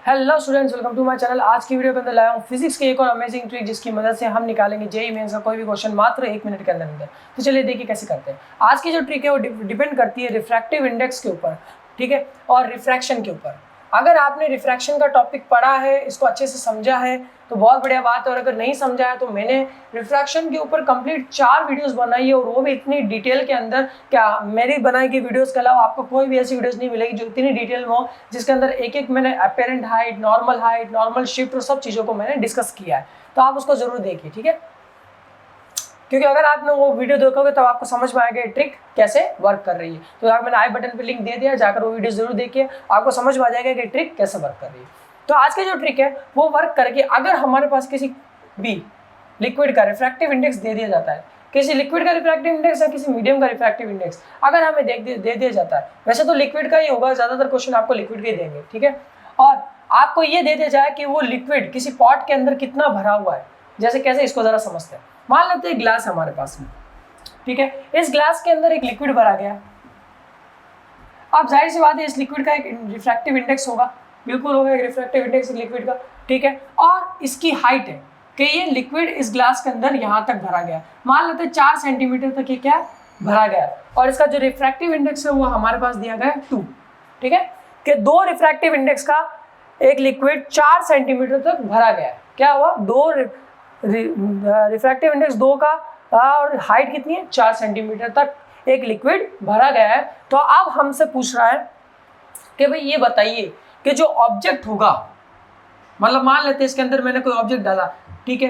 Hello students, welcome to my channel. आज की video के अंदर लाया हूँ फिजिक्स की एक और अमेजिंग ट्रिक, जिसकी मदद से हम निकालेंगे जेईई मेंस का कोई भी क्वेश्चन मात्र 1 मिनट के अंदर। तो चलिए देखिए कैसे करते हैं। आज की जो ट्रिक है वो डिपेंड करती है रिफ्रैक्टिव इंडेक्स के ऊपर, ठीक है, और रिफ्रैक्शन के ऊपर। अगर आपने रिफ्रैक्शन का टॉपिक पढ़ा है, इसको अच्छे से समझा है तो बहुत बढ़िया बात है, और अगर नहीं समझा है तो मैंने रिफ्रैक्शन के ऊपर कंप्लीट 4 वीडियोस बनाई है, और वो भी इतनी डिटेल के अंदर। क्या मेरी बनाई गई वीडियोस के अलावा आपको कोई भी ऐसी वीडियोस नहीं मिलेगी जो इतनी डिटेल में हो, जिसके अंदर एक एक मैंने अपेरेंट हाइट, नॉर्मल शिफ्ट और सब चीज़ों को मैंने डिस्कस किया है। तो आप उसको जरूर देखिए, ठीक है, क्योंकि अगर आपने वो वीडियो देखोगे तब आपको समझ में आएगा ट्रिक कैसे वर्क कर रही है। तो यार मैंने आई बटन पे लिंक दे दिया, जाकर वो वीडियो जरूर देखिए, आपको समझ में आ जाएगा कि ट्रिक कैसे वर्क कर रही है। तो आज की जो ट्रिक है वो वर्क करके, अगर हमारे पास किसी भी लिक्विड का रिफ्रैक्टिव इंडेक्स दे दिया जाता है, किसी लिक्विड का रिफ्रैक्टिव इंडेक्स या किसी मीडियम का रिफ्रैक्टिव इंडेक्स अगर हमें दे दिया जाता है, वैसे तो लिक्विड का ही होगा, ज़्यादातर क्वेश्चन आपको लिक्विड के ही देंगे, ठीक है, और आपको ये दे दिया जाए कि वो लिक्विड किसी पॉट के अंदर कितना भरा हुआ है। जैसे कैसे, इसको ज़रा समझते हैं। मान लेते हैं ग्लास हमारे पास में, ठीक है, इस ग्लास के अंदर एक लिक्विड भरा गया। अब जाहिर सी बात है इस लिक्विड का एक रिफ्रैक्टिव इंडेक्स होगा, बिल्कुल होगा एक रिफ्रैक्टिव इंडेक्स लिक्विड का, ठीक है, और इसकी हाइट है कि ये लिक्विड इस ग्लास के अंदर यहाँ तक भरा गया। मान लेते हैं 4 सेंटीमीटर तक ये क्या भरा गया, और इसका जो रिफ्रैक्टिव इंडेक्स है वो हमारे पास दिया गया है 2, ठीक है, कि 2 रिफ्रैक्टिव इंडेक्स का एक लिक्विड 4 सेंटीमीटर तक भरा गया है। क्या हुआ, 2 रिफ्रैक्टिव इंडेक्स 2 का, और हाइट कितनी है 4 सेंटीमीटर तक एक लिक्विड भरा गया है। तो अब हमसे पूछ रहा है कि भाई ये बताइए कि जो ऑब्जेक्ट होगा, मतलब मान लेते हैं इसके अंदर मैंने कोई ऑब्जेक्ट डाला, ठीक है,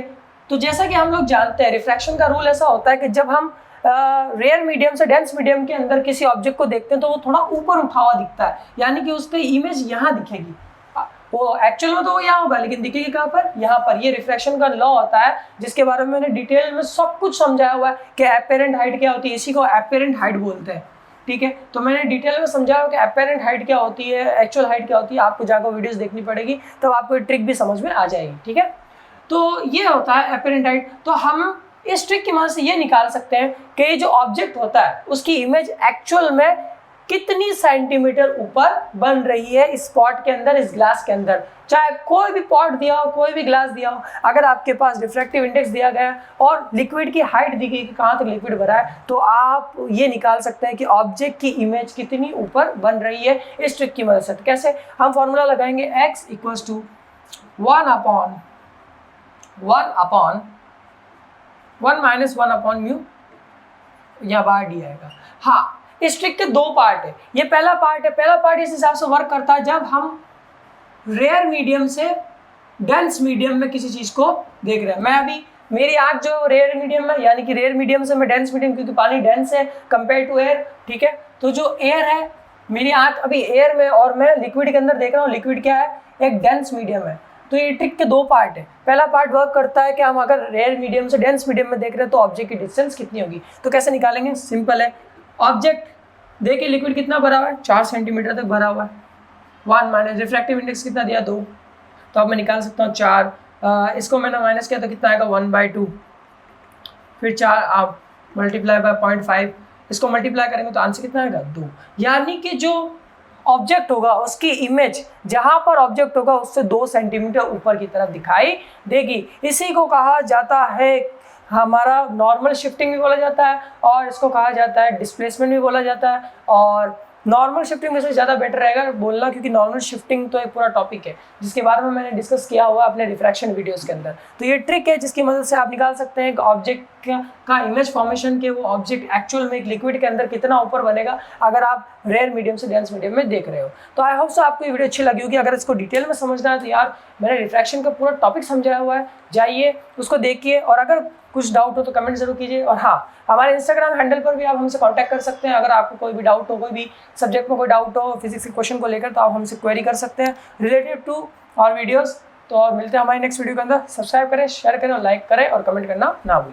तो जैसा कि हम लोग जानते हैं रिफ्रैक्शन का रूल ऐसा होता है कि जब हम रेयर मीडियम से डेंस मीडियम के अंदर किसी ऑब्जेक्ट को देखते हैं तो वो थोड़ा ऊपर उठा हुआ दिखता है, यानी कि उसकी इमेज यहाँ दिखेगी। वो एक्चुअल में तो वो यहाँ होगा, लेकिन दिखेगी कहाँ पर, यहाँ पर। ये रिफ्रैक्शन का लॉ होता है, जिसके बारे में मैंने डिटेल में सब कुछ समझाया हुआ है कि एपेरेंट हाइट क्या होती है, इसी को एपेरेंट हाइट बोलते हैं, ठीक है। तो मैंने डिटेल में समझाया कि एपेरेंट हाइट क्या होती है, एक्चुअल हाइट क्या होती है। आपको जाकर वीडियोस देखनी पड़ेगी, तब आपको ये ट्रिक भी समझ में आ जाएगी, ठीक है। तो ये होता है एपेरेंट हाइट। तो हम इस ट्रिक की मदद से ये निकाल सकते हैं कि जो ऑब्जेक्ट होता है उसकी इमेज एक्चुअल में कितनी सेंटीमीटर ऊपर बन रही है इस पॉट के अंदर, इस ग्लास के अंदर। चाहे कोई भी पॉट दिया हो, कोई भी ग्लास दिया हो, अगर आपके पास रिफ्रैक्टिव इंडेक्स दिया गया है और लिक्विड की हाइट दी गई कि कहाँ तक लिक्विड भरा है, तो आप ये निकाल सकते हैं कि ऑब्जेक्ट की इमेज कितनी ऊपर बन रही है इस ट्रिक की मदद से। कैसे, हम फॉर्मूला लगाएंगे x = 1/1 - 1/μ, यहाँ बाहर डी आएगा। हाँ, इस ट्रिक के 2 पार्ट है। ये पहला पार्ट इस हिसाब से वर्क करता है जब हम रेयर मीडियम से डेंस मीडियम में किसी चीज को देख रहे हैं। मैं अभी, मेरी आंख जो रेयर मीडियम में, यानी कि रेयर मीडियम से मैं डेंस मीडियम, क्योंकि पानी डेंस है कंपेयर टू एयर, ठीक है, तो जो एयर है, मेरी आंख अभी एयर में और मैं लिक्विड के अंदर देख रहा हूँ। लिक्विड क्या है, एक डेंस मीडियम है। तो ये ट्रिक के 2 पार्ट है। पहला पार्ट वर्क करता है कि हम अगर रेयर मीडियम से डेंस मीडियम में देख रहे हैं तो ऑब्जेक्ट की डिस्टेंस कितनी होगी। तो कैसे निकालेंगे, सिंपल है। ऑब्जेक्ट देखिए लिक्विड कितना भरा हुआ है, 4 सेंटीमीटर तक भरा हुआ है। 1 माइनस रिफ्रैक्टिव इंडेक्स कितना दिया, 2, तो अब मैं निकाल सकता हूँ 4। इसको मैंने माइनस किया तो कितना आएगा, 1/2, फिर 4 आप मल्टीप्लाई बाय 0.5, इसको मल्टीप्लाई करेंगे तो आंसर कितना आएगा, 2। यानी कि जो ऑब्जेक्ट होगा उसकी इमेज जहाँ पर ऑब्जेक्ट होगा उससे 2 सेंटीमीटर ऊपर की तरफ दिखाई देगी। इसी को कहा जाता है, हमारा नॉर्मल शिफ्टिंग भी बोला जाता है, और इसको कहा जाता है डिस्प्लेसमेंट भी बोला जाता है। और नॉर्मल शिफ्टिंग में से ज़्यादा बेटर रहेगा बोलना, क्योंकि नॉर्मल शिफ्टिंग तो एक पूरा टॉपिक है जिसके बारे में मैंने डिस्कस किया हुआ अपने रिफ्रैक्शन वीडियोस के अंदर। तो ये ट्रिक है जिसकी मदद से आप निकाल सकते हैं कि ऑब्जेक्ट का इमेज फॉर्मेशन के, वो ऑब्जेक्ट एक्चुअल में एक लिक्विड के अंदर कितना ऊपर बनेगा अगर आप रेयर मीडियम से डेंस मीडियम में देख रहे हो। तो आई होप सो आपको ये वीडियो अच्छी लगी होगी। अगर इसको डिटेल में समझना है तो यार मैंने रिफ्रैक्शन का पूरा टॉपिक समझाया हुआ है, जाइए उसको देखिए, और अगर कुछ डाउट हो तो कमेंट जरूर कीजिए। और हाँ, हमारे इंस्टाग्राम हैंडल पर भी आप हमसे कांटेक्ट कर सकते हैं। अगर आपको कोई भी डाउट हो, कोई भी सब्जेक्ट में कोई डाउट हो, फिजिक्स के क्वेश्चन को लेकर, तो आप हमसे क्वेरी कर सकते हैं रिलेटेड टू और वीडियोस। तो और मिलते हैं हमारे नेक्स्ट वीडियो के अंदर। सब्सक्राइब करें, शेयर करें और लाइक करें और कमेंट करना ना भूलें।